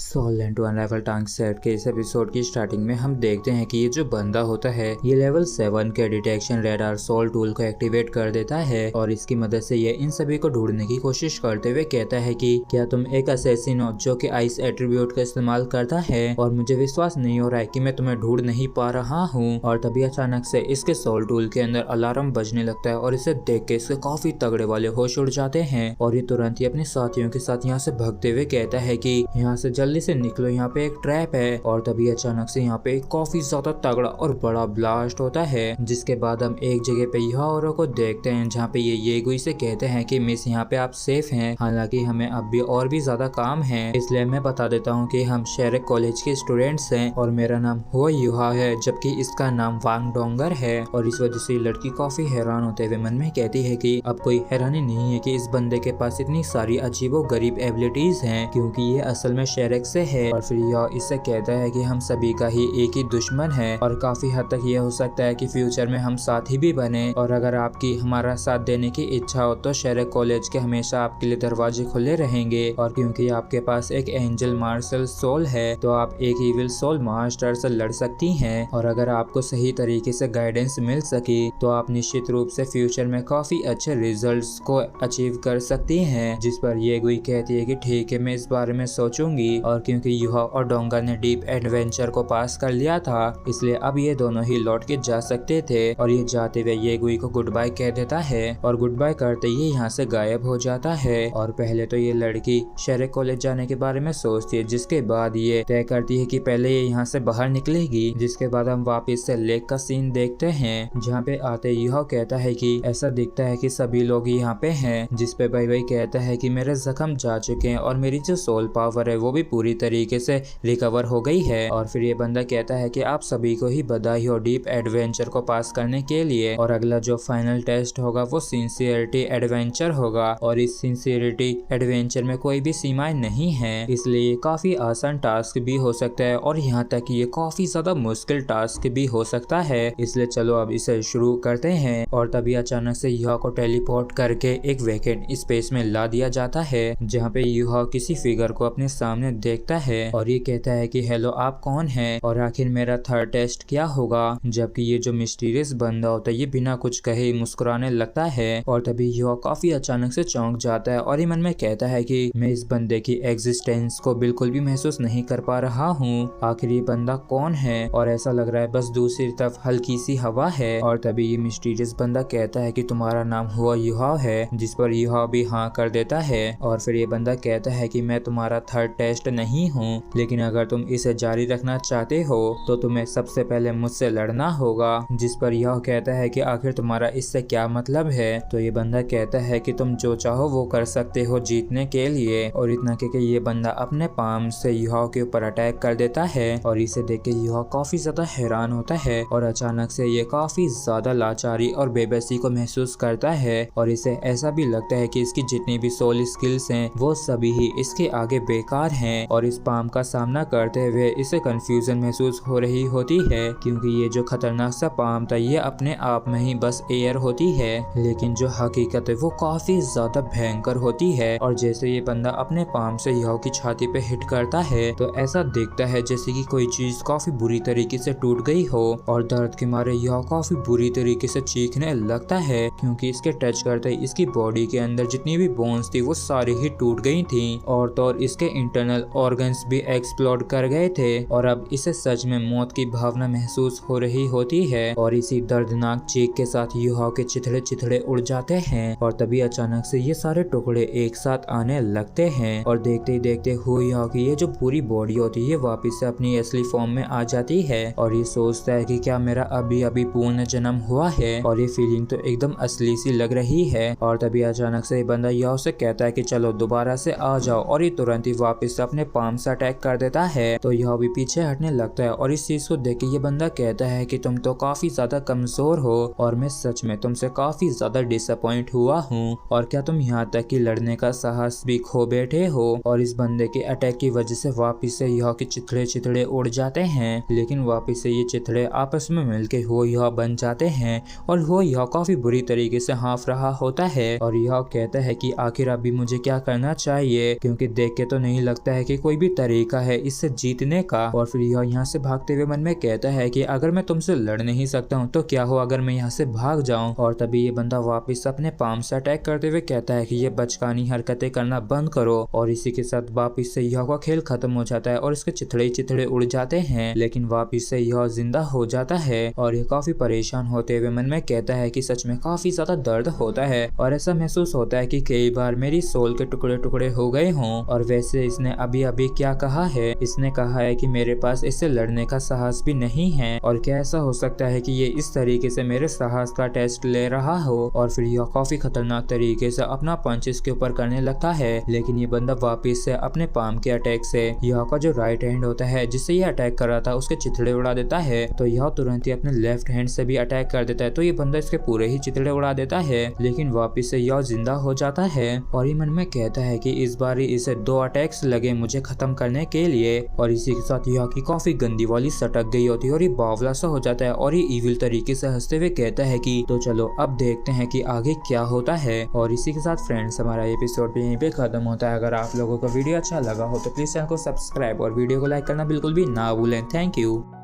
Soul to अनराइवल टांग set के इस एपिसोड की स्टार्टिंग में हम देखते हैं कि ये जो बंदा होता है ये लेवल 7 के डिटेक्शन रेडार सोल टूल को एक्टिवेट कर देता है और इसकी मदद से ये इन सभी को ढूंढने की कोशिश करते हुए कहता है कि क्या तुम एक असैसिन हो जो कि आइस एट्रीब्यूट का इस्तेमाल करता है और मुझे विश्वास नहीं हो रहा है कि मैं तुम्हें ढूंढ नहीं पा रहा हूँ। और तभी अचानक से इसके सोल टूल के अंदर अलार्म बजने लगता है और इसे देख के इसके काफी तगड़े वाले होश उड़ जाते हैं और ये तुरंत ही अपने साथियों के साथ यहाँ से भागते हुए कहता है कि यहाँ से जल्दी से निकलो, यहाँ पे एक ट्रैप है। और तभी अचानक से यहाँ पे काफी ज्यादा तगड़ा और बड़ा ब्लास्ट होता है, जिसके बाद हम एक जगह पे यूहाओ को देखते हैं जहाँ पे ये येगुई से कहते हैं कि मिस यहाँ पे आप सेफ हैं, हालांकि हमें अब भी और भी ज्यादा काम है, इसलिए मैं बता देता हूँ कि हम शेरेक कॉलेज के स्टूडेंट्स हैं और मेरा नाम हुआ यूहा है जबकि इसका नाम वांग डोंगर है। और इस वजह से लड़की काफी हैरान होते हुए मन में कहती है कि अब कोई हैरानी नहीं है कि इस बंदे के पास इतनी सारी अजीबो गरीब एबिलिटीज हैं, क्योंकि ये असल में शेरेक से है। और फिर यह इससे कहता है कि हम सभी का ही एक ही दुश्मन है और काफी हद तक ये हो सकता है कि फ्यूचर में हम साथी भी बने, और अगर आपकी हमारा साथ देने की इच्छा हो तो शेरेक कॉलेज के हमेशा आपके लिए दरवाजे खुले रहेंगे। और क्योंकि आपके पास एक एंजल मार्शल सोल है तो आप एक इविल सोल मास्टर से लड़ सकती हैं, और अगर आपको सही तरीके से गाइडेंस मिल सके तो आप निश्चित रूप से फ्यूचर में काफी अच्छे रिजल्ट्स को अचीव कर सकती हैं। जिस पर येगुई कहती है कि ठीक है, मैं इस बारे में सोचूंगी। और क्योंकि यूहा और डोंगा ने डीप एडवेंचर को पास कर लिया था इसलिए अब ये दोनों ही लौट के जा सकते थे, और ये जाते हुए येगुई को गुड बाय कह देता है और गुड बाय करते ही यहाँ से गायब हो जाता है। और पहले तो ये लड़की शेरेक कॉलेज जाने के बारे में सोचती है, जिसके बाद ये तय करती है कि पहले ये यहाँ से बाहर निकलेगी। जिसके बाद हम वापस से लेक का सीन देखते हैं जहाँ पे आते यूहा कहता है कि ऐसा दिखता है कि सभी लोग यहाँ पे हैं, जिस पे भाई कहता है कि मेरे जख्म जा चुके हैं और मेरी जो सोल पावर है वो भी पूरी तरीके से रिकवर हो गई है। और फिर ये बंदा कहता है कि आप सभी को ही बधाई हो डीप एडवेंचर को पास करने के लिए, और अगला जो फाइनल टेस्ट होगा वो सिंसियरिटी एडवेंचर होगा, और इस सिंसियरिटी एडवेंचर में कोई भी सीमाएं नहीं है, इसलिए ये काफी आसान टास्क भी हो सकता है और यहाँ तक ये काफी ज्यादा मुश्किल टास्क भी हो सकता है। इसलिए चलो अब इसे शुरू करते हैं। और तभी अचानक से यूहा को टेलीपोर्ट करके एक वैकेंट स्पेस में ला दिया जाता है जहाँ पे यूहा किसी फिगर को अपने सामने देखता है और ये कहता है कि हेलो, आप कौन हैं और आखिर मेरा थर्ड टेस्ट क्या होगा। जबकि ये जो मिस्टीरियस बंदा होता है ये बिना कुछ कहे मुस्कुराने लगता है, और तभी यूहा काफी अचानक से चौंक जाता है और ये मन में कहता है कि मैं इस बंदे की एग्जिस्टेंस को बिल्कुल भी महसूस नहीं कर पा रहा हूँ, आखिर ये बंदा कौन है। और ऐसा लग रहा है बस दूसरी तरफ हल्की सी हवा है। और तभी ये मिस्टीरियस बंदा कहता है कि तुम्हारा नाम हुआ यूहा है, जिस पर यूहा भी हाँ कर देता है। और फिर ये बंदा कहता है कि मैं तुम्हारा थर्ड टेस्ट नहीं हूँ, लेकिन अगर तुम इसे जारी रखना चाहते हो तो तुम्हें सबसे पहले मुझसे लड़ना होगा। जिस पर यह कहता है कि आखिर तुम्हारा इससे क्या मतलब है। तो ये बंदा कहता है कि तुम जो चाहो वो कर सकते हो जीतने के लिए। और इतना कि ये बंदा अपने पाम से यूहा के ऊपर अटैक कर देता है, और इसे देख के यूहा काफी ज्यादा हैरान होता है और अचानक से ये काफी ज्यादा लाचारी और बेबसी को महसूस करता है, और इसे ऐसा भी लगता है कि इसकी जितनी भी सोल स्किल्स हैं वो सभी ही इसके आगे बेकार हैं। और इस पाम का सामना करते हुए इसे कंफ्यूजन महसूस हो रही होती है, क्योंकि ये जो खतरनाक सा पाम था ये अपने आप में ही बस एयर होती है, लेकिन जो हकीकत है वो काफी ज्यादा भयंकर होती है। और जैसे ये बंदा अपने पाम से यूहा की छाती पे हिट करता है तो ऐसा दिखता है जैसे कि कोई चीज काफी बुरी तरीके से टूट गई हो, और दर्द के मारे यूहा काफी बुरी तरीके से चीखने लगता है, क्योंकि इसके टच करते ही इसकी बॉडी के अंदर जितनी भी बोन्स थी वो सारी ही टूट गई थी, और तो और इसके इंटरनल ऑर्गन्स भी एक्सप्लोड कर गए थे, और अब इसे सच में मौत की भावना महसूस हो रही होती है। और इसी दर्दनाक चीख के साथ यूहा के चिथड़े चिथड़े उड़ जाते हैं, और तभी अचानक से ये सारे टुकड़े एक साथ आने लगते हैं, और देखते ही देखते यूहा की ये जो पूरी बॉडी होती है वापिस से अपनी असली फॉर्म में आ जाती है, और ये सोचता है कि क्या मेरा अभी अभी पूर्ण जन्म हुआ है, और ये फीलिंग तो एकदम असली सी लग रही है। और तभी अचानक से बंदा यूहा से कहता है कि चलो दोबारा से आ जाओ, और ये तुरंत ही वापस अपने पाम से अटैक कर देता है। तो यह भी पीछे हटने लगता है, और इस चीज को देख के ये बंदा कहता है कि तुम तो काफी ज्यादा कमजोर हो और मैं सच में तुमसे काफी ज्यादा डिसअपॉइंट हुआ हूँ, और क्या तुम यहाँ तक कि लड़ने का साहस भी खो बैठे हो। और इस बंदे के अटैक की वजह से वापस से यह के चिथड़े चिथड़े उड़ जाते हैं, लेकिन वापस से ये चिथड़े आपस में मिलके हो यह बन जाते हैं, और हो यह काफी बुरी तरीके से हाँफ रहा होता है। और यह कहता है कि आखिर अभी मुझे क्या करना चाहिए, क्योंकि देख के तो नहीं लगता है कि कि कोई भी तरीका है इससे जीतने का। और फिर यह यहाँ से भागते हुए मन में कहता है कि अगर मैं तुमसे लड़ नहीं सकता हूँ तो क्या हो अगर मैं यहाँ से भाग जाऊँ। और तभी ये बंदा वापस अपने पाम से अटैक करते हुए कहता है कि ये बचकानी हरकतें करना बंद करो। और इसी के साथ वापिस से यह का खेल खत्म हो जाता है और इसके चिथड़े चिथड़े उड़ जाते हैं, लेकिन वापिस से यह जिंदा हो जाता है। और ये काफी परेशान होते हुए मन में कहता है कि सच में काफी ज्यादा दर्द होता है और ऐसा महसूस होता है कि कई बार मेरी सोल के टुकड़े टुकड़े हो गए हों। और वैसे इसने अभी अभी क्या कहा है, इसने कहा है कि मेरे पास इससे लड़ने का साहस भी नहीं है। और क्या ऐसा हो सकता है कि ये इस तरीके से मेरे साहस का टेस्ट ले रहा हो। और फिर यह काफी खतरनाक तरीके से अपना पंच इसके ऊपर करने लगता है, लेकिन ये बंदा वापिस से अपने पाम के अटैक से यह का जो राइट हैंड होता है जिससे ये अटैक कर रहा था उसके चिथड़े उड़ा देता है। तो यह तुरंत ही अपने लेफ्ट हैंड से भी अटैक कर देता है, तो ये बंदा इसके पूरे ही चिथड़े उड़ा देता है, लेकिन वापिस से यह जिंदा हो जाता है। और ये मन में कहता है कि इस बार इसे 2 अटैक्स लगे मुझे खत्म करने के लिए। और इसी के साथ यह की काफी गंदी वाली सटक गई होती है और ये बावला सा हो जाता है और ये इविल तरीके से हंसते हुए कहता है कि तो चलो अब देखते हैं कि आगे क्या होता है। और इसी के साथ फ्रेंड्स हमारा एपिसोड भी यहीं पे खत्म होता है। अगर आप लोगों को वीडियो अच्छा लगा हो तो प्लीज चैनल को सब्सक्राइब और वीडियो को लाइक करना बिल्कुल भी ना भूलें। Thank you.